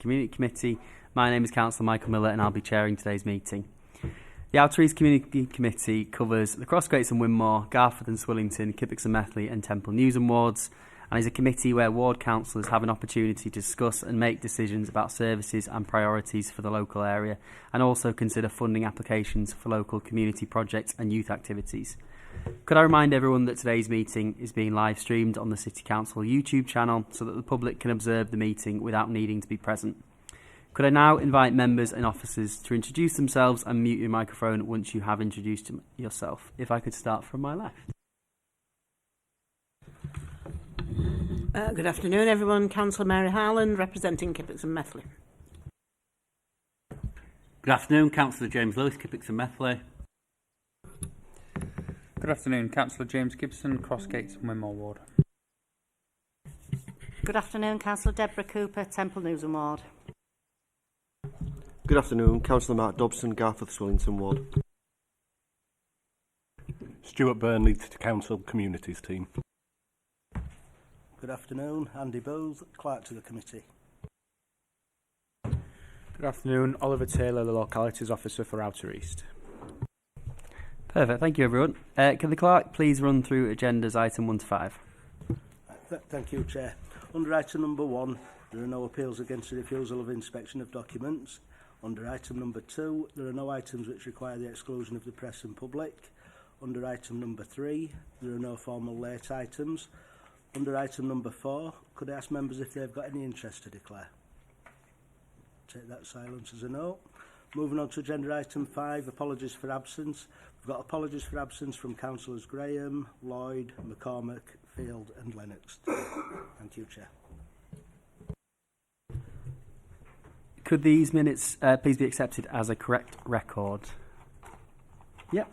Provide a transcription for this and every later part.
Community Committee. My name is Councillor Michael Miller and I'll be chairing today's meeting. The Outer East Community Committee covers the Cross Greats and Winmore, Garforth and Swillington, Kippax and Methley and Temple Newsham wards, and is a committee where ward councillors have an opportunity to discuss and make decisions about services and priorities for the local area, and also consider funding applications for local community projects and youth activities. Could I remind everyone that today's meeting is being live streamed on the City Council YouTube channel so that the public can observe the meeting without needing to be present. Could I now invite members and officers to introduce themselves and mute your microphone once you have introduced yourself. If I could start from my left. Good afternoon, everyone. Councillor Mary Harland, representing Kippax and Methley. Good afternoon, Councillor James Lewis, Kippax and Methley. Good afternoon, Councillor James Gibson, Crossgates and Winmore Ward. Good afternoon, Councillor Deborah Cooper, Temple Newsham Ward. Good afternoon, Councillor Mark Dobson, Garforth Swillington Ward. Stuart Byrne, Leeds City Council Communities Team. Good afternoon, Andy Booth, Clerk to the Committee. Good afternoon, Oliver Taylor, the Localities Officer for Outer East. Perfect, thank you everyone. Can the clerk please run through agendas item 1 to 5? Thank you, Chair. Under item number 1, there are no appeals against the refusal of inspection of documents. Under item number 2, there are no items which require the exclusion of the press and public. Under item number 3, there are no formal late items. Under item number 4, could I ask members if they've got any interest to declare? Take that silence as a no. Moving on to agenda item 5, apologies for absence. We've got apologies for absence from Councillors Graham, Lloyd, McCormack, Field and Lennox. Thank you, Chair. Could these minutes please be accepted as a correct record? Yep.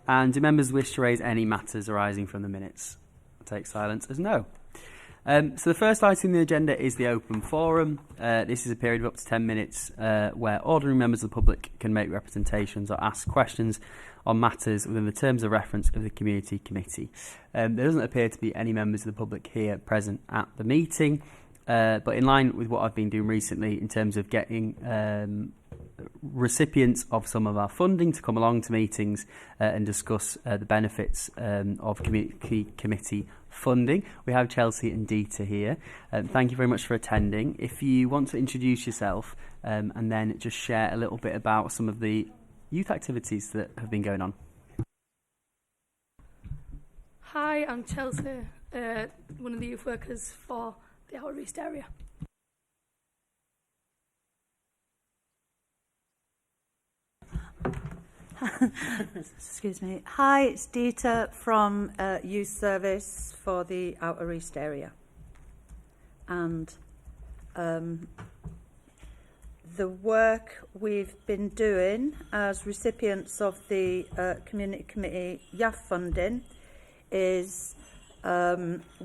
And do members wish to raise any matters arising from the minutes? I'll take silence as no. So the first item on the agenda is the open forum. This is a period of up to 10 minutes where ordinary members of the public can make representations or ask questions on matters within the terms of reference of the Community Committee. There doesn't appear to be any members of the public here present at the meeting. But in line with what I've been doing recently in terms of getting recipients of some of our funding to come along to meetings and discuss the benefits of community committee funding, we have Chelsea and Dita here. Thank you very much for attending. If you want to introduce yourself and then just share a little bit about some of the youth activities that have been going on. Hi, I'm Chelsea, one of the youth workers for the Outer East area. Excuse me. Hi, it's Dita from Youth Service for the Outer East area. And the work we've been doing as recipients of the Community Committee YAF funding is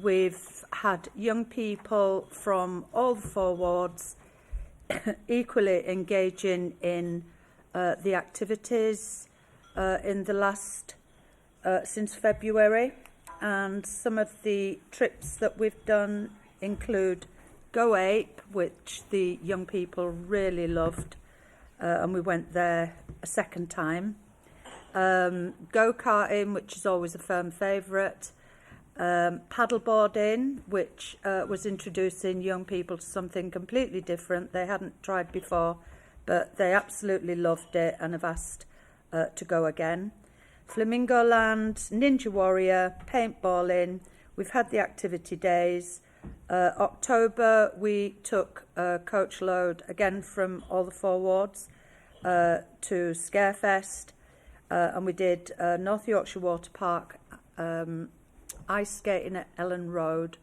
we've had young people from all the 4 wards equally engaging in the activities in the last since February, and some of the trips that we've done include Go Ape, which the young people really loved, and we went there a second time. Go-karting, which is always a firm favourite. Paddleboarding, which was introducing young people to something completely different they hadn't tried before, but they absolutely loved it and have asked to go again. Flamingo Land, Ninja Warrior, paintballing. We've had the activity days. October, we took a coach load again from all the 4 wards to Scarefest, and we did North Yorkshire Water Park, ice skating at Ellen Road.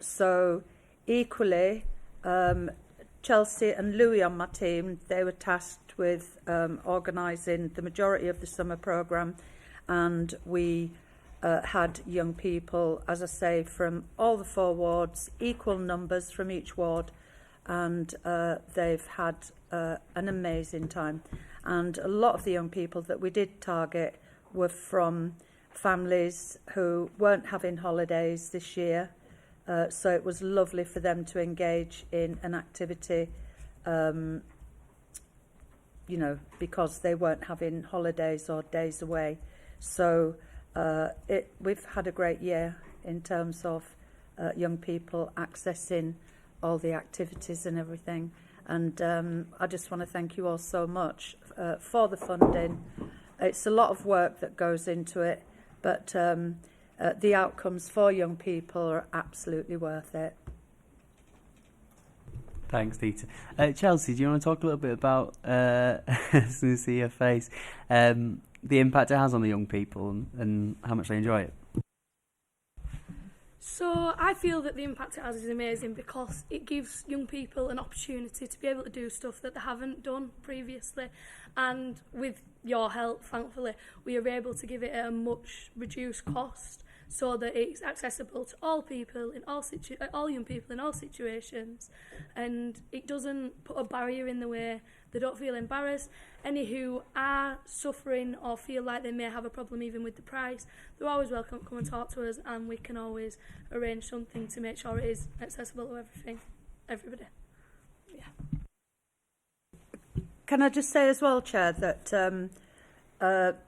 So equally, Chelsea and Louis on my team, they were tasked with organising the majority of the summer programme, and we had young people, as I say, from all the 4 wards, equal numbers from each ward, and they've had an amazing time. And a lot of the young people that we did target were from families who weren't having holidays this year, So it was lovely for them to engage in an activity, because they weren't having holidays or days away. So we've had a great year in terms of young people accessing all the activities and everything. And I just want to thank you all so much for the funding. It's a lot of work that goes into it, but the outcomes for young people are absolutely worth it. Thanks, Dita. Chelsea, do you want to talk a little bit about, as soon as I see your face, the impact it has on the young people and how much they enjoy it? So I feel that the impact it has is amazing because it gives young people an opportunity to be able to do stuff that they haven't done previously, and with your help, thankfully, we are able to give it at a much reduced cost so that it's accessible to all people in all young people in all situations, and it doesn't put a barrier in the way. They don't feel embarrassed. Any who are suffering or feel like they may have a problem even with the price, they're always welcome to come and talk to us, and we can always arrange something to make sure it is accessible to everybody. Yeah. Can I just say as well, Chair, that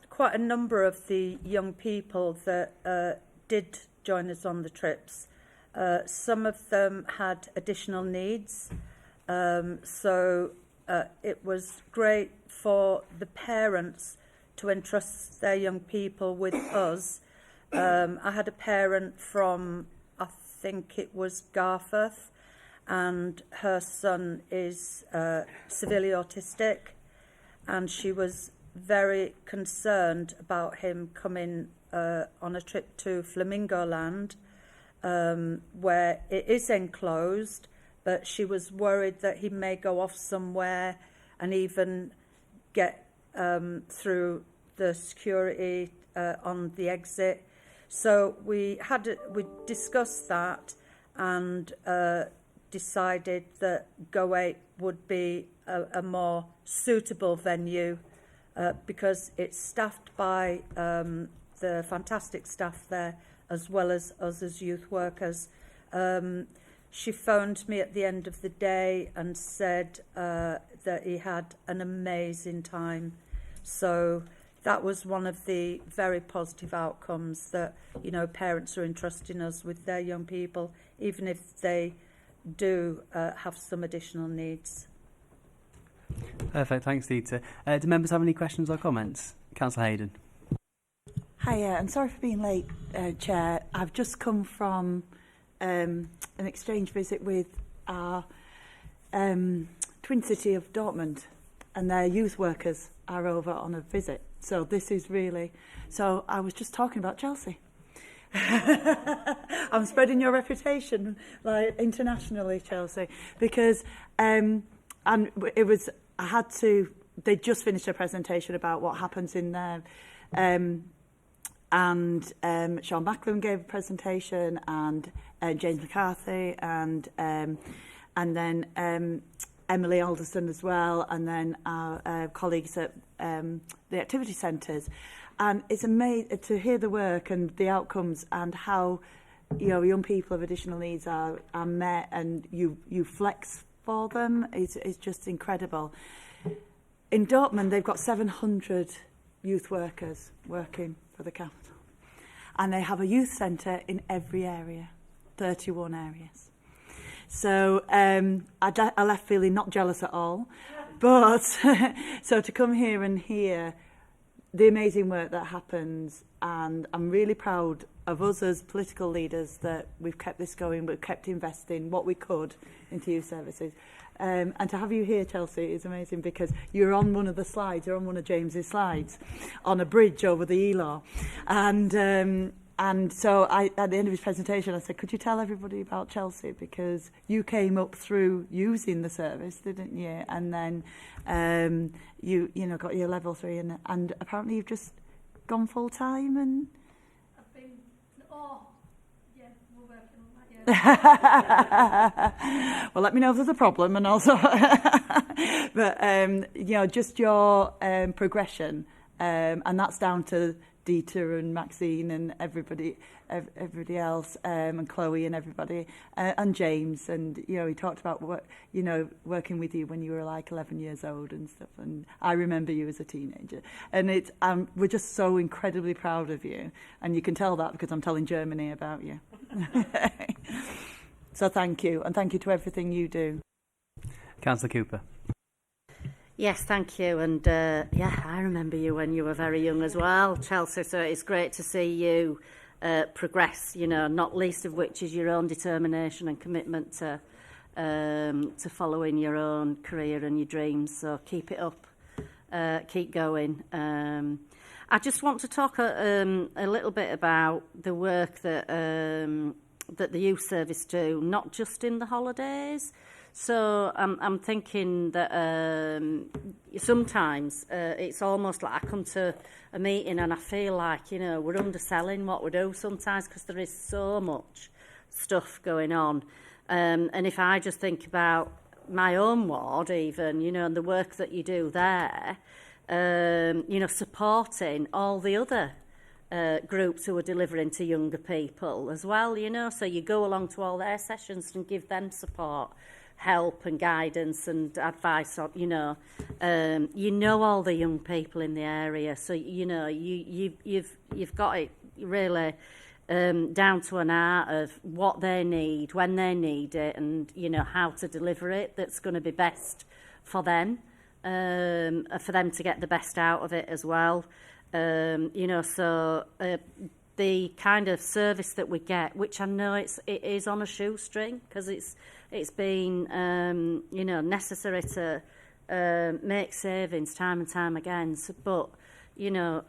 quite a number of the young people that did join us on the trips, some of them had additional needs. So it was great for the parents to entrust their young people with us. I had a parent from, I think it was Garforth, and her son is severely autistic, and she was very concerned about him coming on a trip to Flamingo Land, where it is enclosed, but she was worried that he may go off somewhere and even get through the security on the exit. So we discussed that and decided that Go8 would be a more suitable venue because it's staffed by the fantastic staff there, as well as us as youth workers. She phoned me at the end of the day and said that he had an amazing time. So that was one of the very positive outcomes, that, parents are entrusting us with their young people, even if they do have some additional needs. Perfect, thanks, Dita. Do members have any questions or comments? Councillor Hayden. Hiya, I'm sorry for being late, Chair. I've just come from an exchange visit with our twin city of Dortmund, and their youth workers are over on a visit. So this is really... So I was just talking about Chelsea. I'm spreading your reputation like internationally, Chelsea, because they just finished a presentation about what happens in there, and Sean Backlund gave a presentation, and James McCarthy, and then Emily Alderson as well, and then our colleagues at the activity centres. And it's amazing to hear the work and the outcomes, and how young people of additional needs are met, and you flex for them. It's just incredible. In Dortmund, they've got 700 youth workers working for the council, and they have a youth centre in every area, 31 areas. So I left feeling not jealous at all, but so to come here and hear the amazing work that happens, and I'm really proud of us as political leaders that we've kept this going, we've kept investing what we could into youth services. And to have you here, Chelsea, is amazing, because you're on one of the slides, you're on one of James's slides, on a bridge over the Elaw. And so at the end of his presentation, I said, could you tell everybody about Chelsea? Because you came up through using the service, didn't you? And then you got your level 3, and apparently you've just gone full time. And I've been, yeah, we're working on that, yeah. Well, let me know if there's a problem, and also, but just your progression, and that's down to Dieter and Maxine and everybody else, and Chloe and everybody, and James. And, you know, he talked about working with you when you were like 11 years old and stuff. And I remember you as a teenager. And we're just so incredibly proud of you. And you can tell that because I'm telling Germany about you. So thank you. And thank you to everything you do. Councillor Cooper. Yes, thank you. And I remember you when you were very young as well, Chelsea. So it's great to see you progress, you know, not least of which is your own determination and commitment to following your own career and your dreams. So keep it up, keep going. I just want to talk a little bit about the work that the youth service do, not just in the holidays. So I'm thinking that sometimes it's almost like I come to a meeting and I feel like, you know, we're underselling what we do sometimes because there is so much stuff going on. And if I just think about my own ward even, you know, and the work that you do there, you know, supporting all the other groups who are delivering to younger people as well, you know, so you go along to all their sessions and give them support, help and guidance and advice on, you know all the young people in the area, so you know you've got it really down to an art of what they need, when they need it, and you know how to deliver it that's going to be best for them to get the best out of it as well. You know, so the kind of service that we get, which I know it is on a shoestring because it's been you know, necessary to make savings time and time again. So, but you know,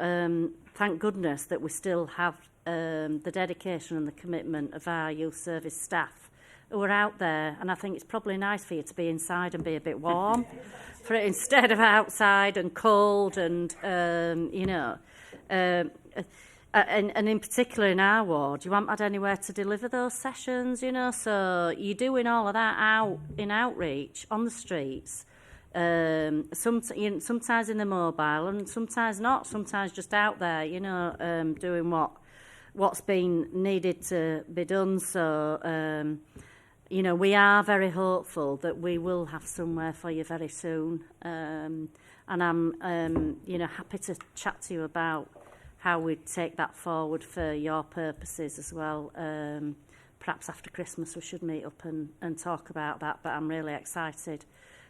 thank goodness that we still have the dedication and the commitment of our youth service staff who are out there. And I think it's probably nice for you to be inside and be a bit warm, for it instead of outside and cold and you know. And in particular in our ward, you haven't had anywhere to deliver those sessions, you know, so you're doing all of that out in outreach on the streets, sometimes in the mobile and sometimes not, sometimes just out there, you know, doing what's been needed to be done. So, you know, we are very hopeful that we will have somewhere for you very soon, and I'm, you know, happy to chat to you about how we take that forward for your purposes as well. Perhaps after Christmas we should meet up and talk about that, but I'm really excited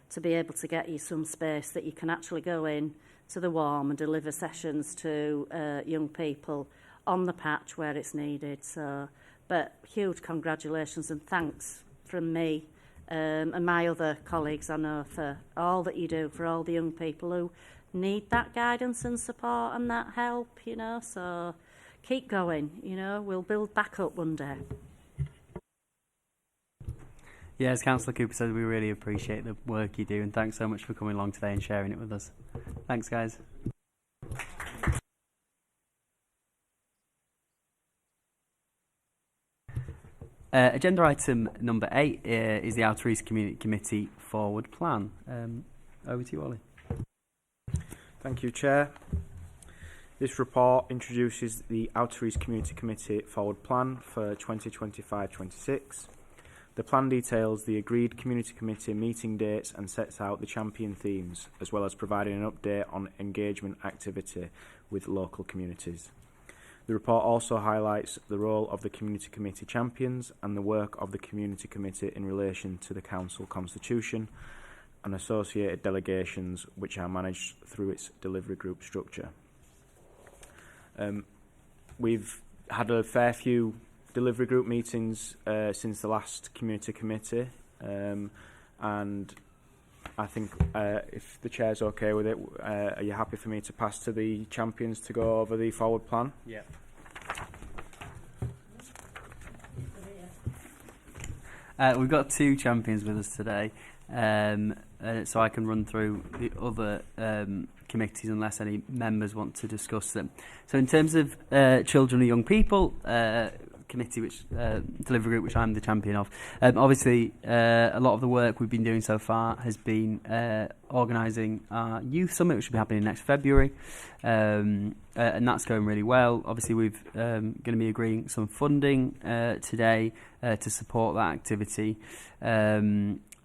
to be able to get you some space that you can actually go in to the warm and deliver sessions to young people on the patch where it's needed. So, but huge congratulations and thanks from me and my other colleagues, I know, for all that you do for all the young people who need that guidance and support and that help, you know, so keep going, you know, we'll build back up one day. Yeah, as Councillor Cooper said, we really appreciate the work you do and thanks so much for coming along today and sharing it with us. Thanks, guys. Agenda item number 8 is the Outer East Community Committee Forward Plan. Over to you, Ollie. Thank you, Chair. This report introduces the Outer East Community Committee Forward Plan for 2025-26. The plan details the agreed Community Committee meeting dates and sets out the champion themes, as well as providing an update on engagement activity with local communities. The report also highlights the role of the Community Committee champions and the work of the Community Committee in relation to the Council Constitution and associated delegations which are managed through its delivery group structure. We've had a fair few delivery group meetings since the last community committee, and I think if the chair's okay with it, are you happy for me to pass to the champions to go over the forward plan? Yeah. We've got 2 champions with us today. So I can run through the other committees unless any members want to discuss them. So in terms of children and young people, can committee, which delivery group, which I'm the champion of. Obviously, a lot of the work we've been doing so far has been organising our youth summit, which will be happening next February, and that's going really well. Obviously, we've going to be agreeing some funding today to support that activity.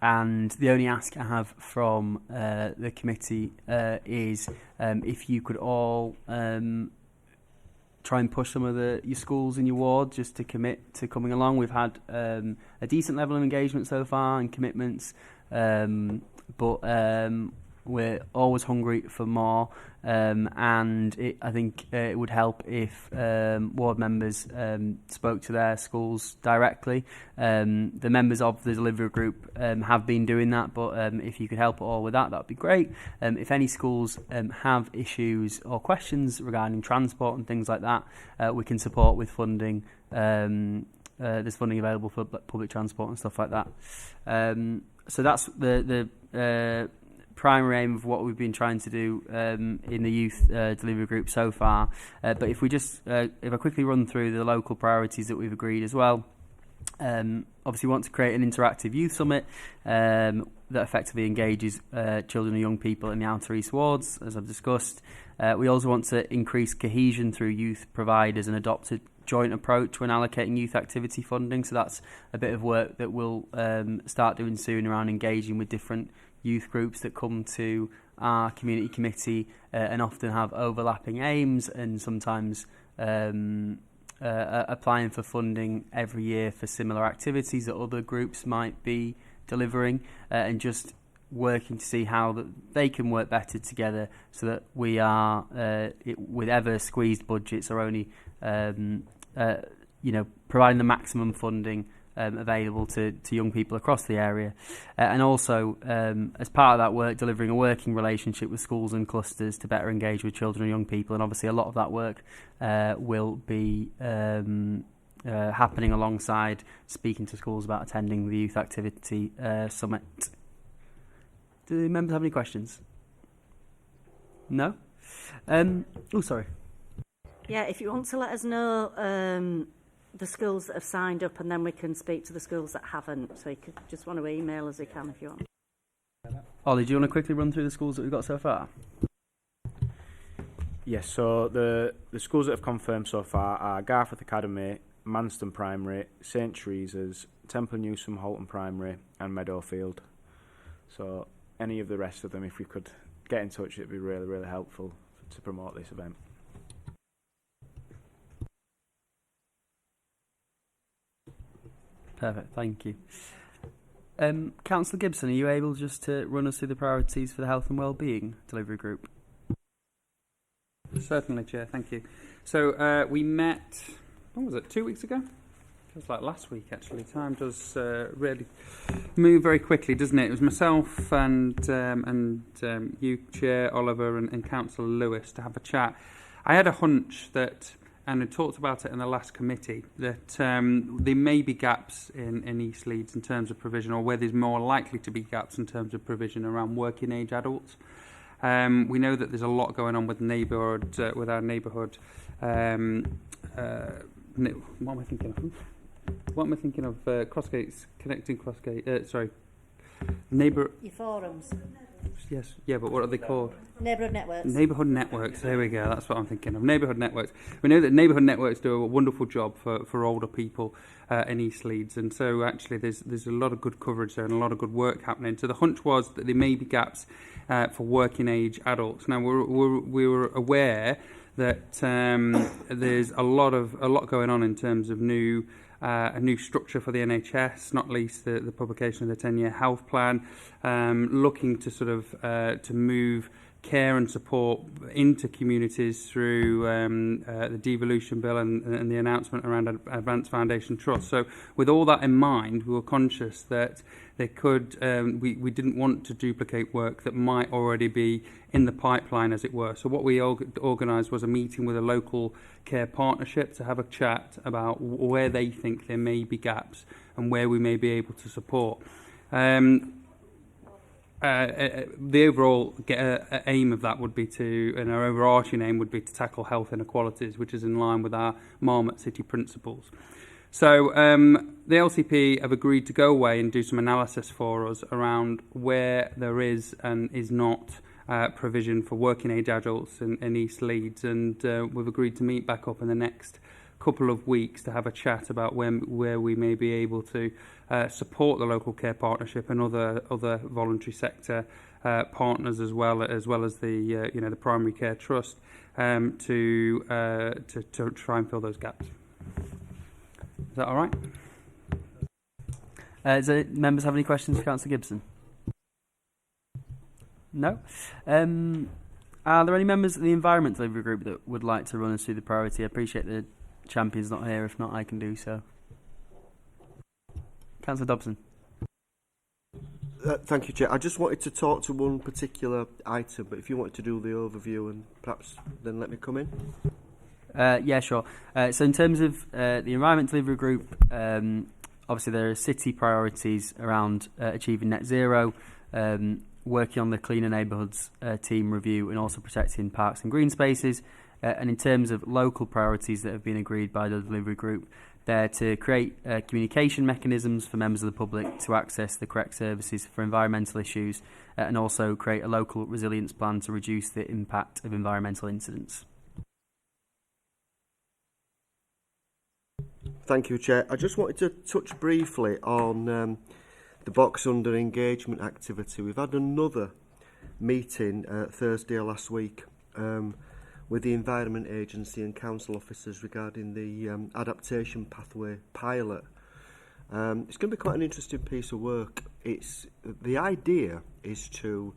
And the only ask I have from the committee is if you could all try and push some of your schools in your ward just to commit to coming along. We've had a decent level of engagement so far and commitments, but we're always hungry for more, and I think it would help if ward members spoke to their schools directly. The members of the delivery group have been doing that, but if you could help at all with that, that would be great. If any schools have issues or questions regarding transport and things like that, we can support with funding. There's funding available for public transport and stuff like that. So that's the primary aim of what we've been trying to do in the youth delivery group so far. But if I quickly run through the local priorities that we've agreed as well. Obviously, we want to create an interactive youth summit that effectively engages children and young people in the Outer East wards, as I've discussed. We also want to increase cohesion through youth providers and adopt a joint approach when allocating youth activity funding. So that's a bit of work that we'll start doing soon around engaging with different youth groups that come to our community committee and often have overlapping aims and sometimes applying for funding every year for similar activities that other groups might be delivering, and just working to see how that they can work better together so that we are, with ever squeezed budgets, are only providing the maximum funding available to young people across the area, and also as part of that work, delivering a working relationship with schools and clusters to better engage with children and young people. And obviously a lot of that work will be happening alongside speaking to schools about attending the youth activity summit. Do the members have any questions? No? Sorry. Yeah, if you want to let us know the schools that have signed up, and then we can speak to the schools that haven't. So you could just want to email us, you can if you want. Ollie, do you want to quickly run through the schools that we've got so far? Yes, so the schools that have confirmed so far are Garforth Academy, Manston Primary, St Teresa's, Temple Newsome Holton Primary and Meadowfield. So any of the rest of them, if we could get in touch, it'd be really, really helpful to promote this event. Perfect, thank you. Councillor Gibson, are you able just to run us through the priorities for the health and wellbeing delivery group? Certainly, Chair, thank you. So we met, what was it, 2 weeks ago? It was like last week, actually. Time does really move very quickly, doesn't it? It was myself and you, Chair Oliver, and Councillor Lewis to have a chat. I had a hunch that, and I talked about it in the last committee, that there may be gaps in East Leeds in terms of provision, or where there's more likely to be gaps in terms of provision around working age adults. We know that there's a lot going on with our neighbourhood. What am I thinking of? What am I thinking of? Crossgates, connecting Crossgate. Neighbour. Your forums. Yes, yeah, but what are they called? Neighbourhood networks. Neighbourhood networks, there we go, that's what I'm thinking of. Neighbourhood networks. We know that neighbourhood networks do a wonderful job for older people in East Leeds, and so actually there's a lot of good coverage there and a lot of good work happening. So the hunch was that there may be gaps for working age adults. Now we were aware that there's a lot going on in terms of a new structure for the NHS, not least the publication of the 10-year health plan, looking to sort of to move care and support into communities through the devolution bill and the announcement around Advanced Foundation Trust. So with all that in mind, we were conscious that there could we didn't want to duplicate work that might already be in the pipeline, as it were. So what we organised was a meeting with a local care partnership to have a chat about where they think there may be gaps and where we may be able to support. The overall aim of that would be and our overarching aim would be to tackle health inequalities, which is in line with our Marmot City principles. So the LCP have agreed to go away and do some analysis for us around where there is and is not provision for working age adults in East Leeds, and we've agreed to meet back up in the next couple of weeks to have a chat about where we may be able to support the local care partnership and other voluntary sector partners as well as the the primary care trust to try and fill those gaps. Is that all right? Do members have any questions for Councillor Gibson? No? Are there any members of the Environment Delivery Group that would like to run us through the priority? I appreciate the champion's not here. If not, I can do so. Councillor Dobson. Thank you, Chair. I just wanted to talk to one particular item, but if you wanted to do the overview and perhaps then let me come in. Yeah, sure. So in terms of the Environment Delivery Group, obviously there are city priorities around achieving net zero, working on the Cleaner Neighbourhoods team review, and also protecting parks and green spaces. And in terms of local priorities that have been agreed by the delivery group, they're to create communication mechanisms for members of the public to access the correct services for environmental issues, and also create a local resilience plan to reduce the impact of environmental incidents. Thank you, Chair. I just wanted to touch briefly on the box under engagement activity. We've had another meeting Thursday last week with the Environment Agency and council officers regarding the adaptation pathway pilot. It's going to be quite an interesting piece of work. The idea is to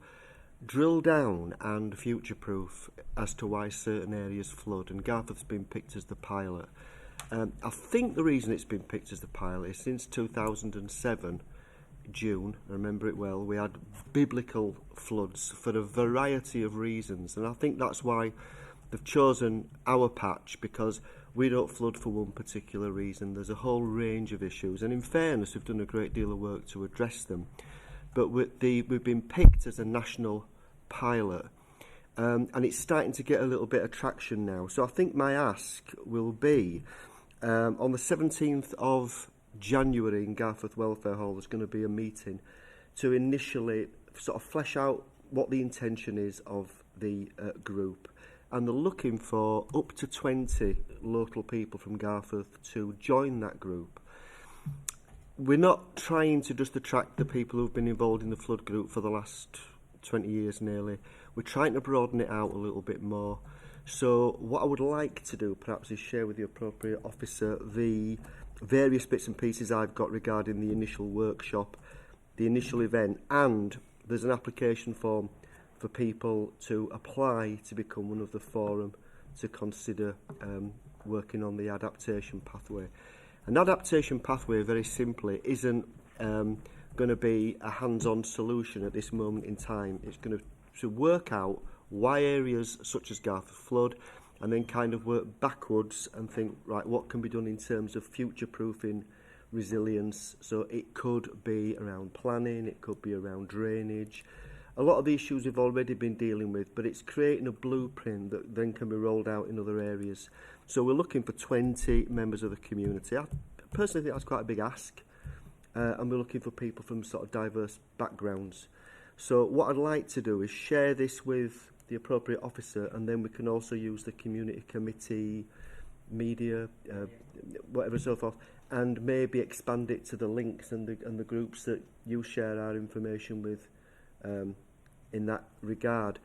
drill down and future-proof as to why certain areas flood, and Garforth's been picked as the pilot. I think the reason it's been picked as the pilot is since 2007, June, I remember it well, we had biblical floods for a variety of reasons, and I think that's why they've chosen our patch, because we don't flood for one particular reason. There's a whole range of issues, and in fairness we've done a great deal of work to address them, but we've been picked as a national pilot, and it's starting to get a little bit of traction now. So I think my ask will be on the 17th of January in Garforth Welfare Hall, there's going to be a meeting to initially sort of flesh out what the intention is of the group, and they're looking for up to 20 local people from Garforth to join that group. We're not trying to just attract the people who've been involved in the flood group for the last 20 years nearly. We're trying to broaden it out a little bit more. So what I would like to do perhaps is share with the appropriate officer the various bits and pieces I've got regarding the initial workshop, the initial event, and there's an application form for people to apply to become one of the forum to consider working on the adaptation pathway. An adaptation pathway, very simply, isn't going to be a hands-on solution at this moment in time. It's going to work out why areas such as Garforth flood, and then kind of work backwards and think, right, what can be done in terms of future-proofing resilience. So it could be around planning, it could be around drainage. A lot of the issues we've already been dealing with, but it's creating a blueprint that then can be rolled out in other areas. So we're looking for 20 members of the community. I personally think that's quite a big ask, and we're looking for people from sort of diverse backgrounds. So what I'd like to do is share this with the appropriate officer, and then we can also use the community committee, media, whatever, so forth, and maybe expand it to the links and the groups that you share our information with in that regard.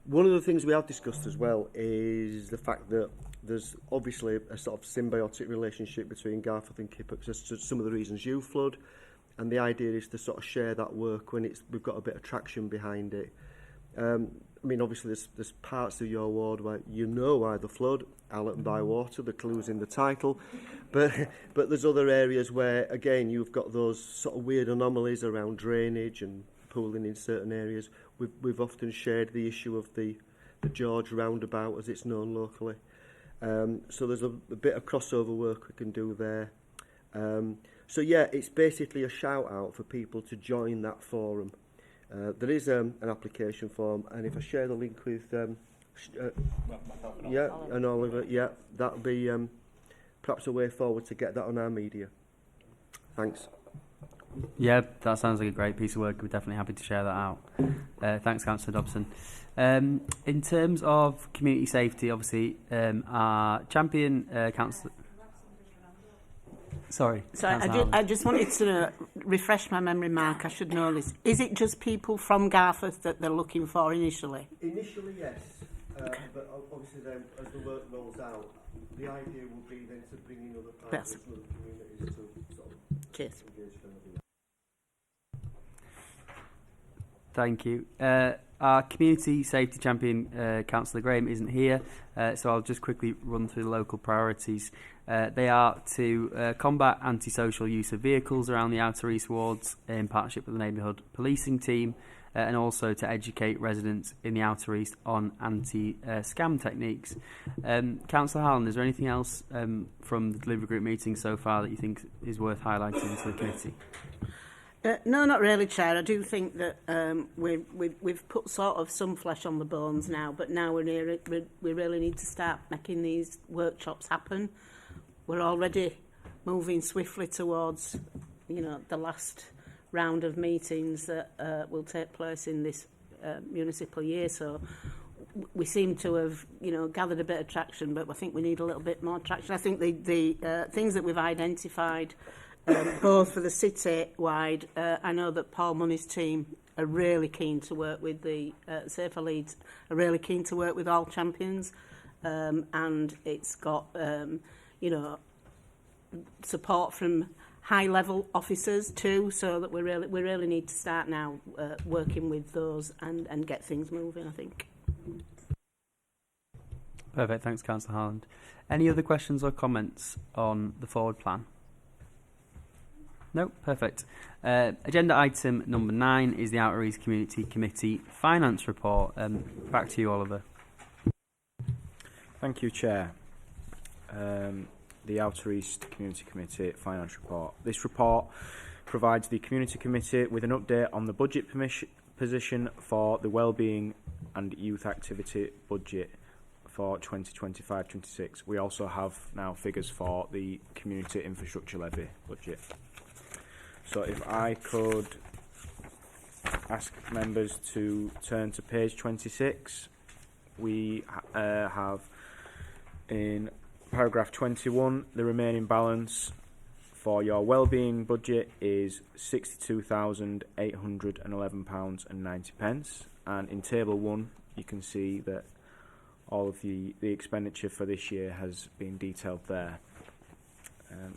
One of the things we have discussed as well is the fact that there's obviously a sort of symbiotic relationship between Garforth and Kippock as to some of the reasons you flood, and the idea is to sort of share that work when we've got a bit of traction behind it. I mean, obviously there's parts of your ward where you know why the flood, Allerton by water, the clue's in the title, but there's other areas where, again, you've got those sort of weird anomalies around drainage and pooling in certain areas. We've often shared the issue of the George roundabout, as it's known locally. So there's a bit of crossover work we can do there. So yeah, it's basically a shout out for people to join that forum. There is an application form, and if I share the link with and Oliver, yeah, that'll be perhaps a way forward to get that on our media. Thanks. Yeah, that sounds like a great piece of work. We're definitely happy to share that out. Thanks, Councillor Dobson. In terms of community safety, obviously, our champion councillor... Sorry. I just wanted to refresh my memory, Mark. I should know this. Is it just people from Garforth that they're looking for initially? Initially, yes. But obviously then, as the work rolls out, the idea will be then to bring in other partners and other communities to sort of Cheers. engage them. Thank you. Our community safety champion, Councillor Graham, isn't here, so I'll just quickly run through the local priorities. They are to combat antisocial use of vehicles around the Outer East wards in partnership with the neighbourhood policing team, and also to educate residents in the Outer East on anti-scam techniques. Councillor Harlan, is there anything else from the delivery group meeting so far that you think is worth highlighting to the committee? No, not really, Chair. I do think that we've put sort of some flesh on the bones now, but now we really need to start making these workshops happen. We're already moving swiftly towards, the last round of meetings that will take place in this municipal year. So we seem to have, gathered a bit of traction, but I think we need a little bit more traction. I think the things that we've identified, both for the city-wide, I know that Paul Money's team are really keen to work with the Safer Leeds, are really keen to work with all champions, and it's got, support from high-level officers too, so that we really need to start now working with those and get things moving, I think. Perfect, thanks, Councillor Harland. Any other questions or comments on the forward plan? No, perfect. Agenda item number 9 is the Outer East Community Committee Finance Report. Back to you, Oliver. Thank you, Chair. The Outer East Community Committee Finance Report. This report provides the Community Committee with an update on the budget position for the Wellbeing and Youth Activity budget for 2025-26. We also have now figures for the Community Infrastructure Levy budget. So if I could ask members to turn to page 26, we have in paragraph 21, the remaining balance for your wellbeing budget is £62,811.90, and in table 1 you can see that all of the expenditure for this year has been detailed there.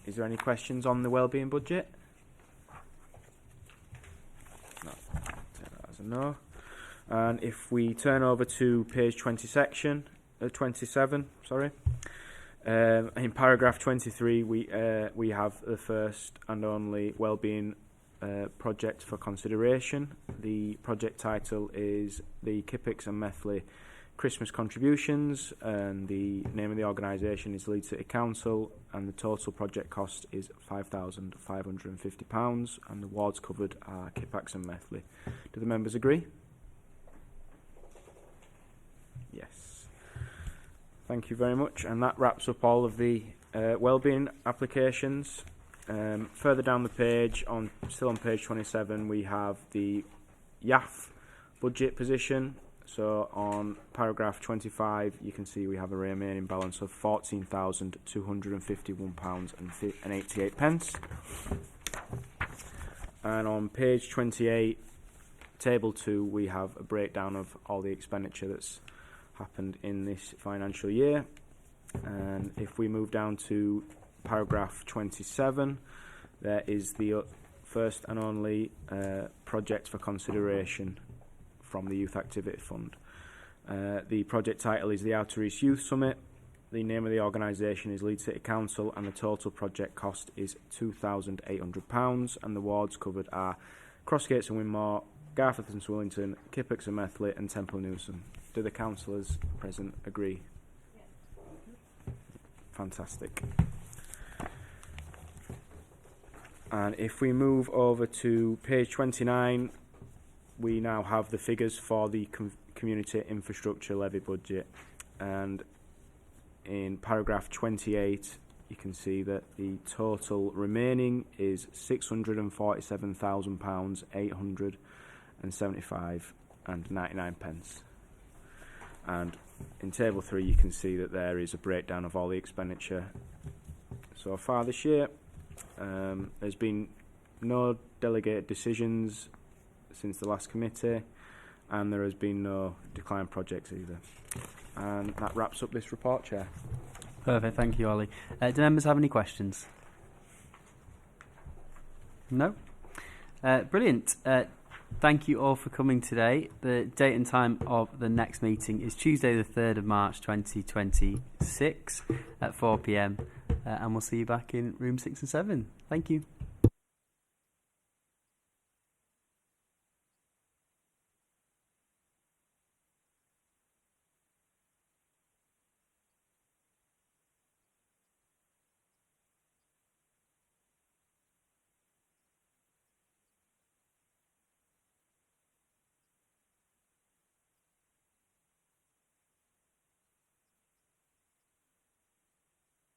Is there any questions on the wellbeing budget? No, take that as a no. And if we turn over to page 27, in paragraph 23, we have the first and only wellbeing project for consideration. The project title is the Kippix and Methley Christmas Contributions, and the name of the organisation is Leeds City Council, and the total project cost is £5,550, and the wards covered are Kippix and Methley. Do the members agree? Yes. Thank you very much, and that wraps up all of the wellbeing applications. Further down the page, still on page 27, we have the YAF budget position. So on paragraph 25, you can see we have a remaining balance of £14,251.88. And on page 28, table 2, we have a breakdown of all the expenditure that's happened in this financial year. And if we move down to paragraph 27, there is the first and only project for consideration from the Youth Activity Fund. The project title is the Outer East Youth Summit. The name of the organisation is Leeds City Council, and the total project cost is £2,800, and the wards covered are Crossgates and Winmore, Garforth and Swillington, Kippix and Methley, and Temple Newsom. Do the councillors present agree? Yes. Fantastic. And if we move over to page 29, we now have the figures for the Community Infrastructure Levy budget. And in paragraph 28, you can see that the total remaining is £647,000 875.99. And in table 3 you can see that there is a breakdown of all the expenditure so far this year. There's been no delegated decisions since the last committee, and there has been no decline projects either. And that wraps up this report, Chair. Perfect, thank you, Ollie. Do members have any questions? No? Brilliant. Thank you all for coming today. The date and time of the next meeting is Tuesday the 3rd of March 2026 at 4 p.m. And we'll see you back in room 6 and 7. Thank you.